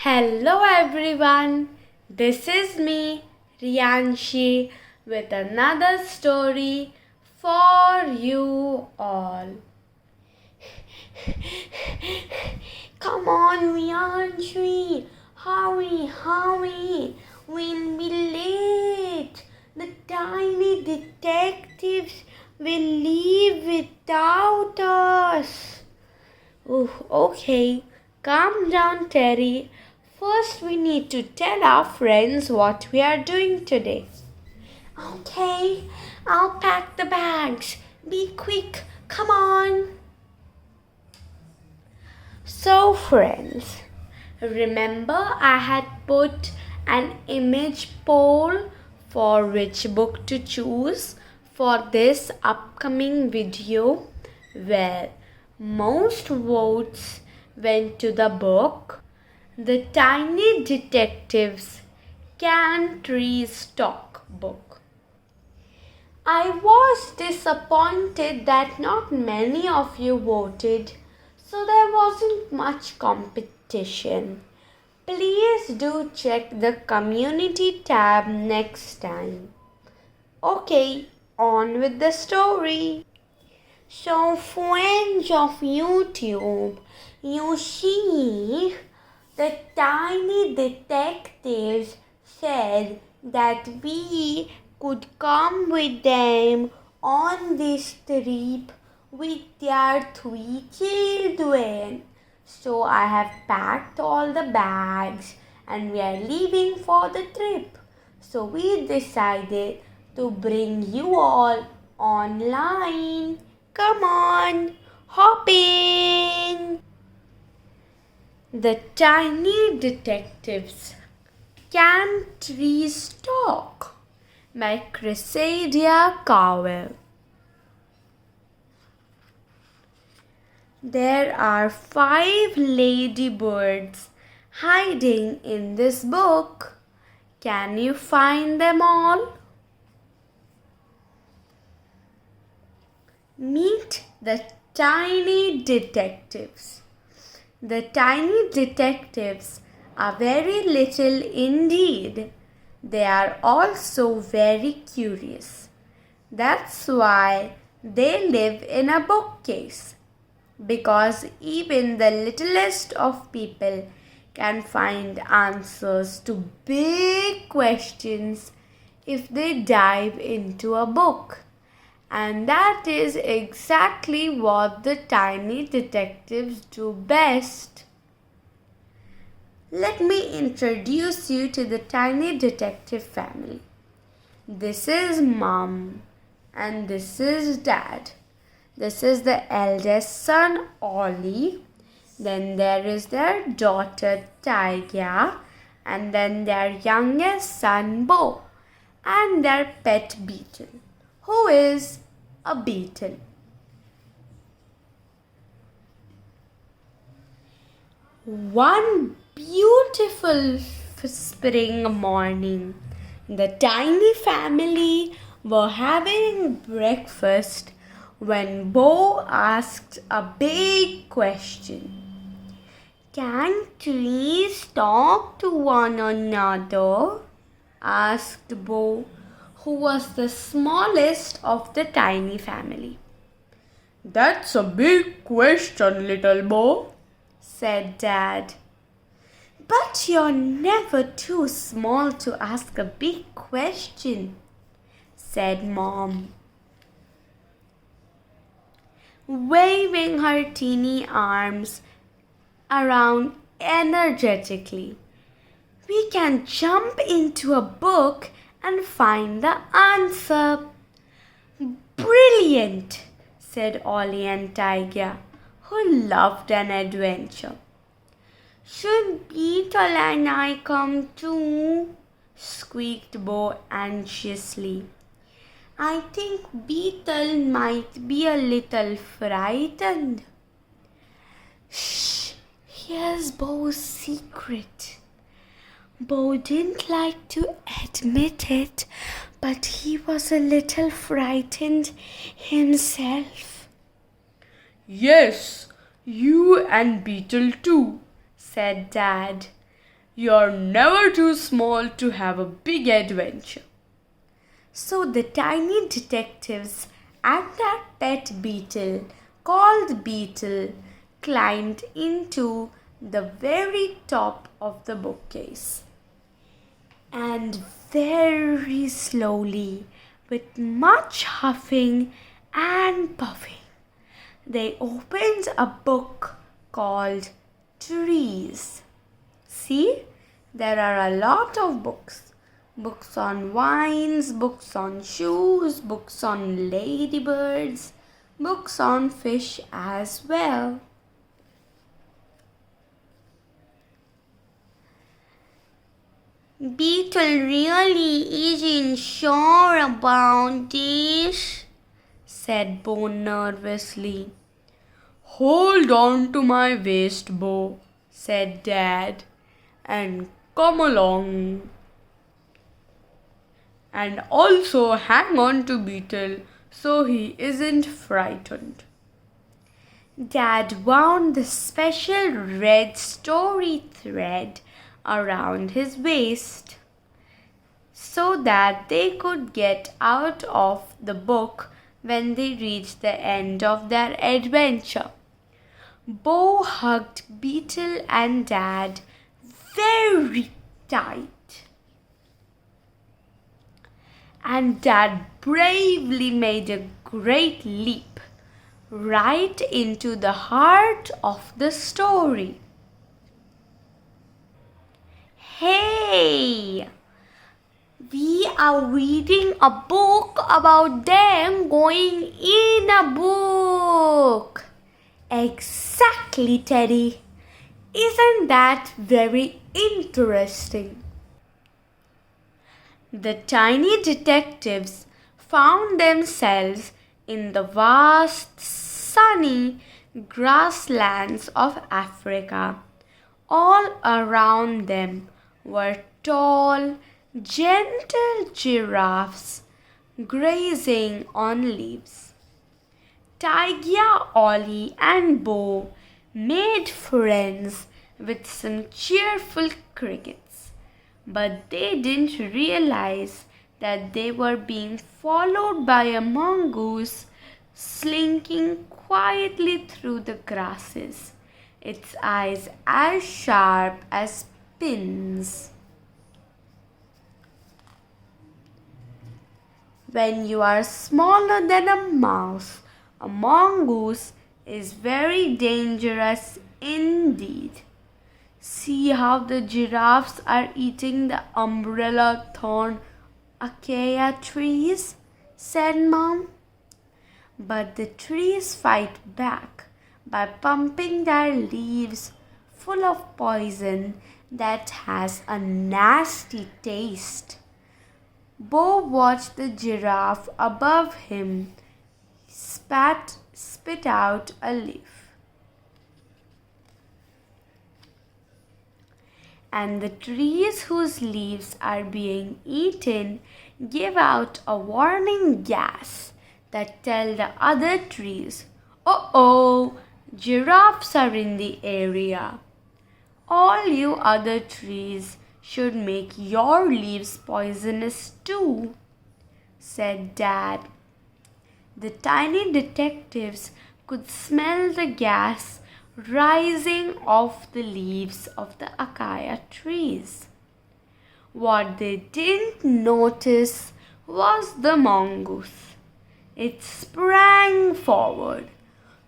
Hello everyone, this is me, Riyanshi, with another story for you all. Come on, Riyanshi, hurry, we'll be late. The tiny detectives will leave without us. Oh, okay. Calm down, Terry. First, we need to tell our friends what we are doing today. Okay, I'll pack the bags. Be quick. Come on. So, friends, remember I had put an image poll for which book to choose for this upcoming video? Well, most votes went to the book The Tiny Detectives Country Stock book. I was disappointed that not many of you voted, so there wasn't much competition. Please do check the community tab next time. Okay, on with the story. So, friends of YouTube, you see, the tiny detectives said that we could come with them on this trip with their 3 children. So I have packed all the bags and we are leaving for the trip. So we decided to bring you all online. Come on, hop in. The Tiny Detectives Country Stock by Cressida Cowell. There are 5 ladybirds hiding in this book. Can you find them all? Meet the tiny detectives. The tiny detectives are very little indeed. They are also very curious. That's why they live in a bookcase. Because even the littlest of people can find answers to big questions if they dive into a book. And that is exactly what the tiny detectives do best. Let me introduce you to the tiny detective family. This is Mom and this is Dad. This is the eldest son, Ollie. Then there is their daughter, Taiga. And then their youngest son, Bo. And their pet beetle, who is a beetle. One beautiful spring morning, the tiny family were having breakfast when Bo asked a big question. Can trees talk to one another? Asked Bo, who was the smallest of the tiny family. That's a big question, little Bo, said Dad. But you're never too small to ask a big question, said Mom, waving her teeny arms around energetically. We can jump into a book and find the answer. Brilliant, said Ollie and Tiger, who loved an adventure. Should Beetle and I come too? Squeaked Bo anxiously. I think Beetle might be a little frightened. Shh, here's Bo's secret. Bo didn't like to admit it, but he was a little frightened himself. Yes, you and Beetle too, said Dad. You're never too small to have a big adventure. So the tiny detectives and their pet beetle, called Beetle, climbed into the very top of the bookcase. And very slowly, with much huffing and puffing, they opened a book called Trees. See, there are a lot of books. Books on wines, books on shoes, books on ladybirds, books on fish as well. Beetle really isn't sure about this, said Bo nervously. Hold on to my waist, Bo, said Dad, and come along. And also hang on to Beetle so he isn't frightened. Dad wound the special red story thread around his waist so that they could get out of the book when they reached the end of their adventure. Bo hugged Beetle and Dad very tight. And Dad bravely made a great leap right into the heart of the story. Hey! We are reading a book about them going in a book. Exactly, Teddy. Isn't that very interesting? The tiny detectives found themselves in the vast, sunny grasslands of Africa. All around them were tall, gentle giraffes grazing on leaves. Tiger, Ollie, and Bo made friends with some cheerful crickets, but they didn't realize that they were being followed by a mongoose slinking quietly through the grasses, its eyes as sharp as pins. When you are smaller than a mouse, a mongoose is very dangerous indeed. See how the giraffes are eating the umbrella thorn acacia trees, said Mom. But the trees fight back by pumping their leaves full of poison that has a nasty taste. Bo watched the giraffe above him spit out a leaf. And the trees whose leaves are being eaten give out a warning gas that tell the other trees, "Uh-oh, giraffes are in the area. All you other trees should make your leaves poisonous too," said Dad. The tiny detectives could smell the gas rising off the leaves of the acacia trees. What they didn't notice was the mongoose. It sprang forward,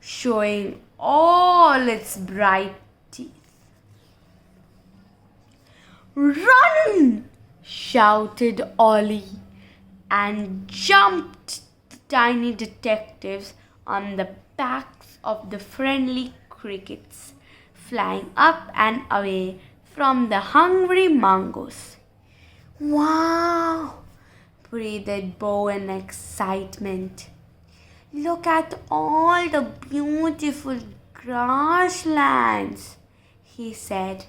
showing all its bright teeth. "Run!" shouted Ollie, and jumped the tiny detectives on the backs of the friendly crickets, flying up and away from the hungry mongoose. "Wow!" breathed Bo in excitement. "Look at all the beautiful grasslands," he said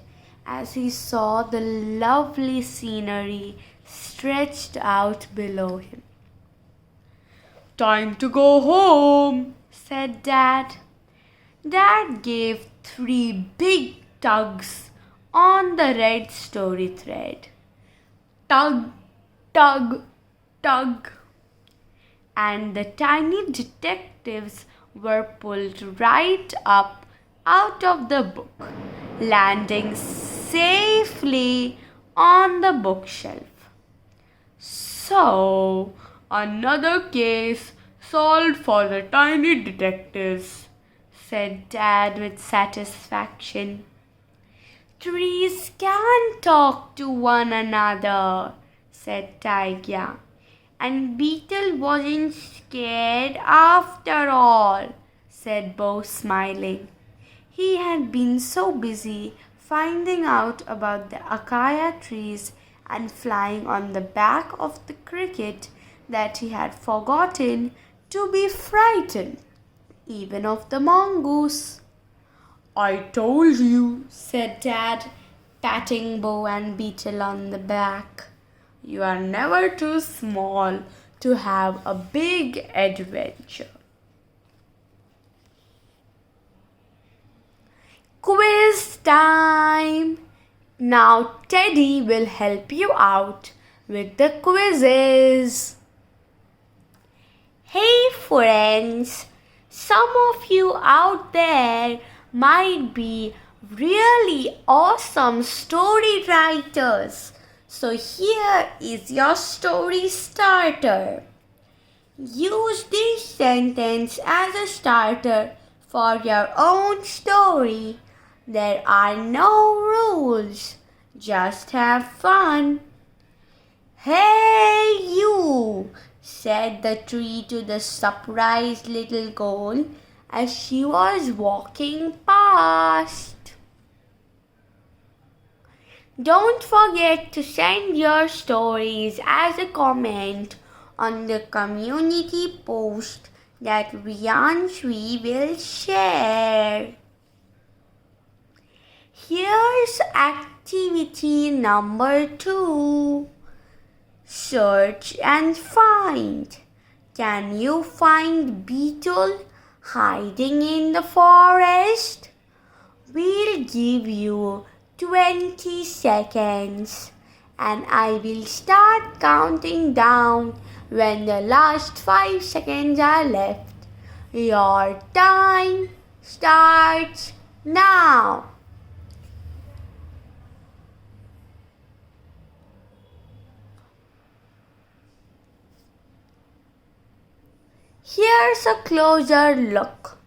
as he saw the lovely scenery stretched out below him. "Time to go home," said Dad. Dad gave 3 big tugs on the red story thread. Tug, tug, tug. And the tiny detectives were pulled right up out of the book, landing safely on the bookshelf. So, another case solved for the tiny detectives, said Dad with satisfaction. Trees can talk to one another, said Tiger. And Beetle wasn't scared after all, said Bo, smiling. He had been so busy finding out about the acacia trees and flying on the back of the cricket that he had forgotten to be frightened, even of the mongoose. I told you, said Dad, patting Bo and Beetle on the back. You are never too small to have a big adventure. Quiz time! Now Teddy will help you out with the quizzes. Hey friends, some of you out there might be really awesome story writers. So here is your story starter. Use this sentence as a starter for your own story. There are no rules. Just have fun. Hey you, said the tree to the surprised little girl as she was walking past. Don't forget to send your stories as a comment on the community post that Rianshri will share. Here's activity number 2. Search and find. Can you find Beetle hiding in the forest? We'll give you 20 seconds and I will start counting down when the last 5 seconds are left. Your time starts now. Here's a closer look.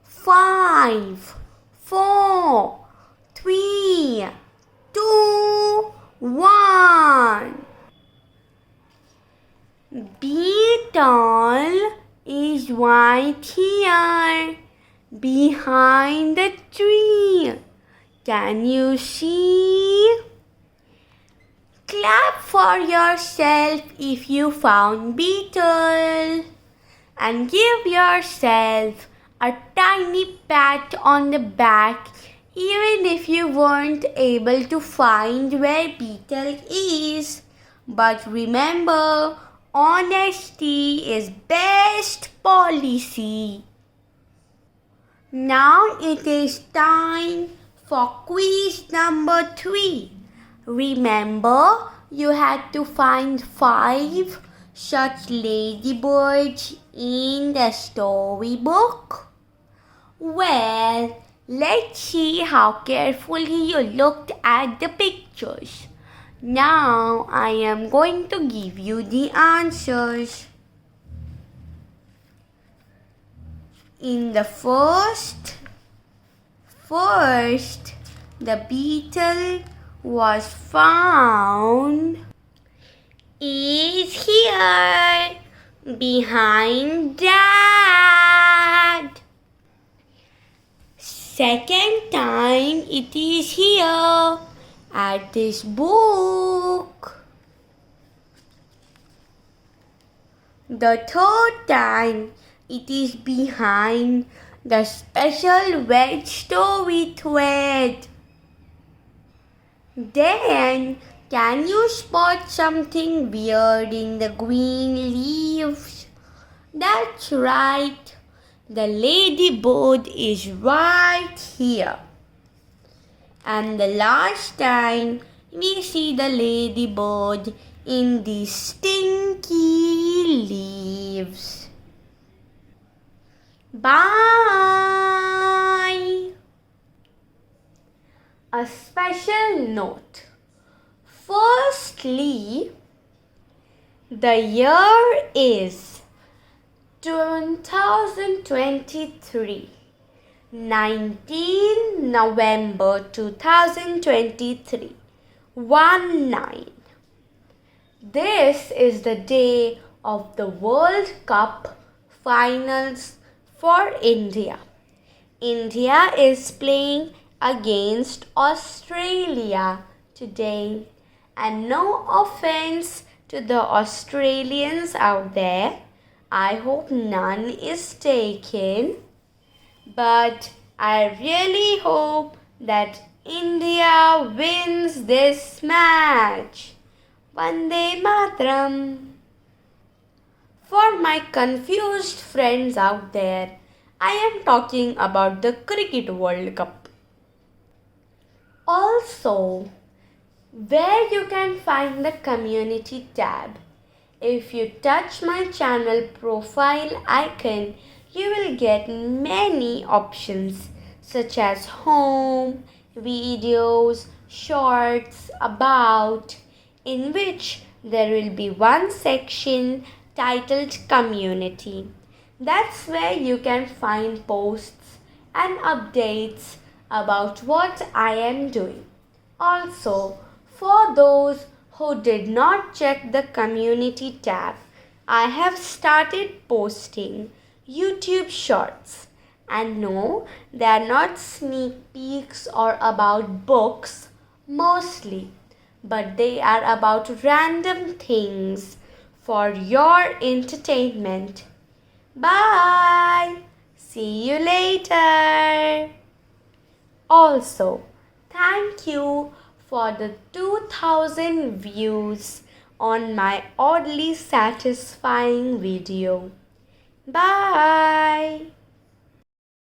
Five, 4, 3, 2, 1. Beetle is right here, behind the tree. Can you see? Clap for yourself if you found Beetle. And give yourself a tiny pat on the back even if you weren't able to find where Beetle is. But remember, honesty is best policy. Now it is time for quiz number 3. Remember, you had to find 5 such ladybirds in the storybook? Well, let's see how carefully you looked at the pictures. Now I am going to give you the answers. In the first, the beetle was found is here behind Dad. Second time it is here at this book. The third time it is behind the special veg story thread. Then, can you spot something weird in the green leaves? That's right. The ladybird is right here. And the last time we see the ladybird in the stinky leaves. Bye! A special note. Firstly, the year is 2023. 19 November 2023. 19. This is the day of the World Cup finals for India. India is playing against Australia today. And no offense to the Australians out there. I hope none is taken. But I really hope that India wins this match. Vande Mataram. For my confused friends out there, I am talking about the Cricket World Cup. Also, where you can find the community tab. If you touch my channel profile icon, you will get many options such as home, videos, shorts, about, in which there will be one section titled community. That's where you can find posts and updates about what I am doing. Also, for those who did not check the community tab, I have started posting YouTube shorts. And no, they are not sneak peeks or about books mostly, but they are about random things for your entertainment. Bye! See you later! Also, thank you for the 2000 views on my oddly satisfying video. Bye!